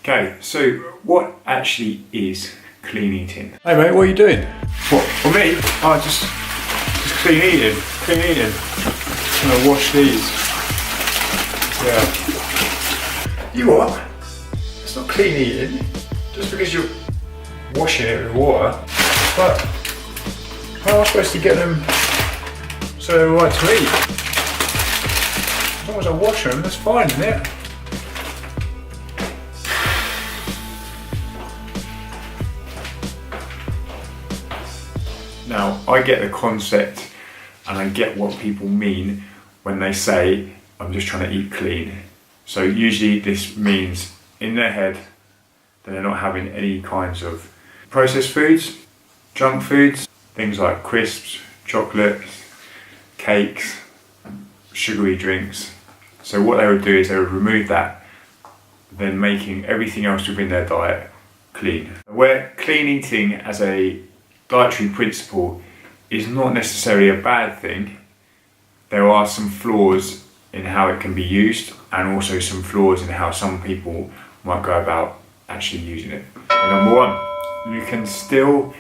Okay, so what actually is clean eating? Hey mate, what are you doing? What, for me? Oh, just clean eating. I'm gonna wash these. Yeah. You what? It's not clean eating, just because you're washing it with water. But how am I supposed to get them so they're right to eat? As long as I wash them, that's fine, isn't it? Now, I get the concept and I get what people mean when they say, I'm just trying to eat clean. So usually this means in their head that they're not having any kinds of processed foods, junk foods, things like crisps, chocolates, cakes, sugary drinks. So what they would do is they would remove that, then making everything else within their diet clean. Where clean eating as a dietary principle is not necessarily a bad thing, there are some flaws in how it can be used and also some flaws in how some people might go about actually using it. Number one, you can still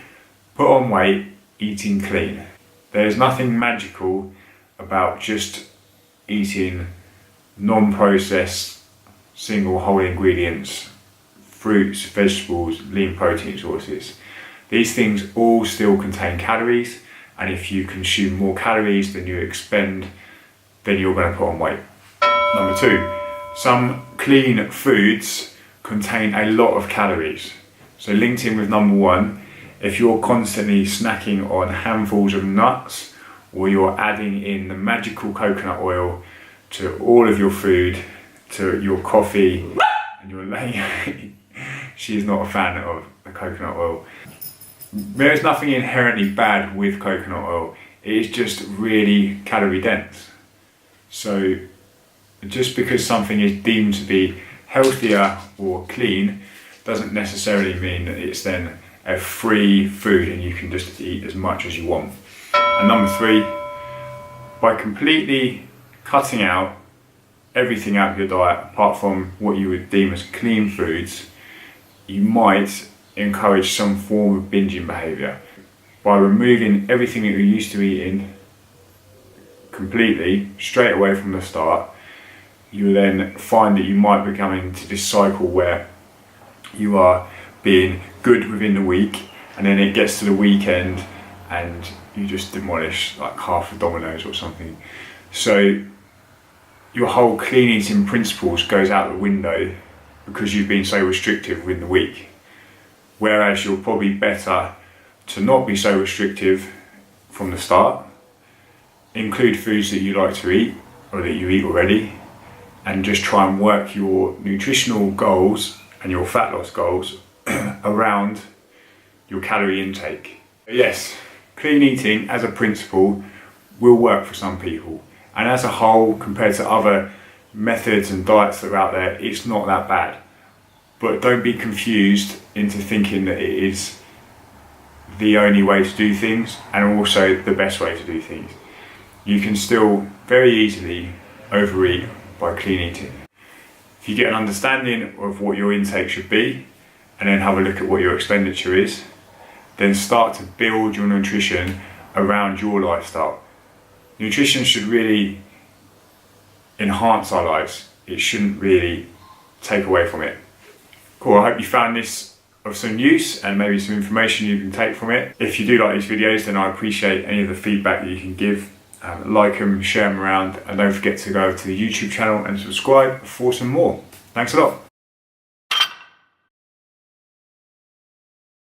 put on weight eating clean. There's nothing magical about just eating non-processed, single whole ingredients, fruits, vegetables, lean protein sources. These things all still contain calories, and if you consume more calories than you expend, then you're going to put on weight. Number two, some clean foods contain a lot of calories. So linked in with number one, if you're constantly snacking on handfuls of nuts, or you're adding in the magical coconut oil to all of your food, to your coffee, and you're laying, she's not a fan of the coconut oil. There is nothing inherently bad with coconut oil, it is just really calorie dense. So just because something is deemed to be healthier or clean doesn't necessarily mean that it's then a free food and you can just eat as much as you want. And number three, by completely cutting out everything out of your diet apart from what you would deem as clean foods, you might encourage some form of binging behaviour. By removing everything that you're used to eating completely, straight away from the start, you then find that you might be coming into this cycle where you are being good within the week, and then it gets to the weekend and you just demolish like half a Domino's or something. So your whole clean eating principles goes out the window because you've been so restrictive within the week. Whereas you're probably better to not be so restrictive from the start, include foods that you like to eat or that you eat already, and just try and work your nutritional goals and your fat loss goals around your calorie intake. Yes, clean eating as a principle will work for some people, and as a whole, compared to other methods and diets that are out there, it's not that bad. But don't be confused into thinking that it is the only way to do things and also the best way to do things. You can still very easily overeat by clean eating. If you get an understanding of what your intake should be and then have a look at what your expenditure is, then start to build your nutrition around your lifestyle. Nutrition should really enhance our lives. It shouldn't really take away from it. Cool, I hope you found this of some use and maybe some information you can take from it. If you do like these videos, then I appreciate any of the feedback that you can give. Like them, share them around, and don't forget to go over to the YouTube channel and subscribe for some more. Thanks a lot.